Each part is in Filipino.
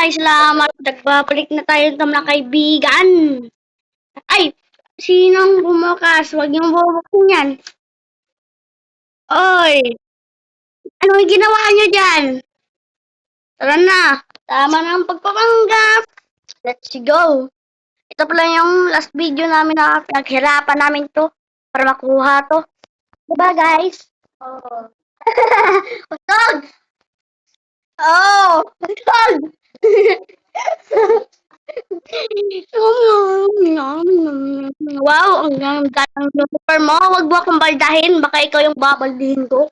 Ay, salamat. Nagbabalik na tayo ng mga kaibigan. Ay, sinong bumukas? Huwag niyong bubuksan yan. Oy, anong ginawa niyo dyan? Tara na. Tama na ang pagpapanggap. Let's go. Ito pala yung last video namin na pinaghirapan namin to para makuha to. Diba guys? Oo. Usog! Oo! Usog! Wow, ang ganda ng super mo. Huwag mo akong baldahin. Baka ikaw yung babaldihin ko.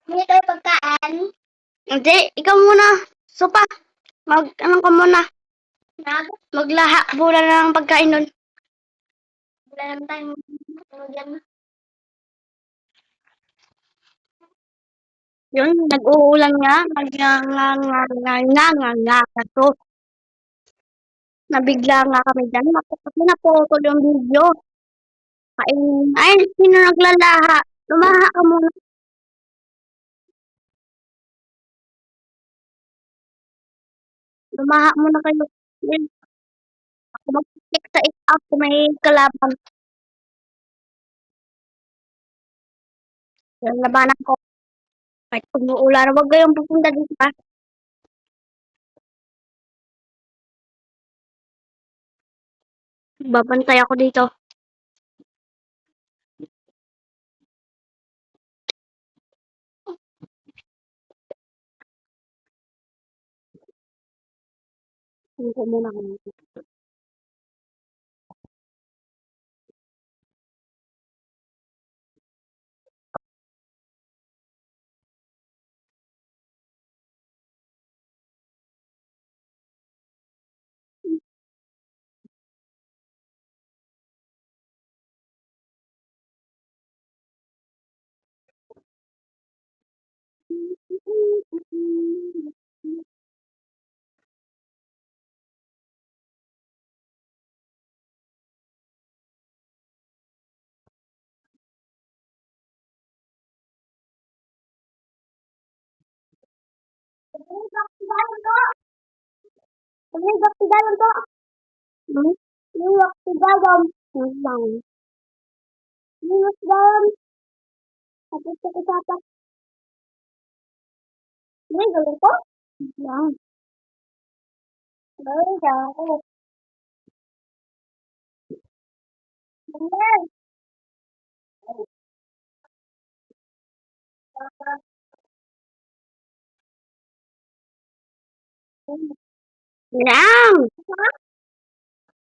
Hindi tayo pagkaan. Hindi, ikaw muna. Sopa, ano ka muna? Maglaha. Bula na ng pagkain nun. Wala naman tayong dyan. Yun, nag-uulan nga. Nga ka to. Nabigla nga kami dyan. Naputol yung video. Ay, sino naglalaha? Lumaha ka muna. Lumaha muna kayo. Yun, ako mag-check sa up kung may kalaban. Yung labanan ko. Kahit umuulan, huwag kayong pupunta dito pa. Babantay ako dito. Hindi muna kami. Tumigak si Dayan to. Tumigak si Dayan. Tumigak si Dayan. Tapos sa kasapa. Tumigak ko? Yan. Tumigak ako. Tumigak. Yan.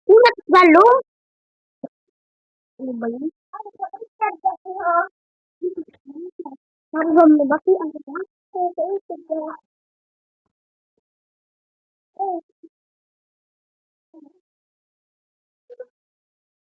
Ulat galo. Ano ba yun? Marunong mo ba si ang kita?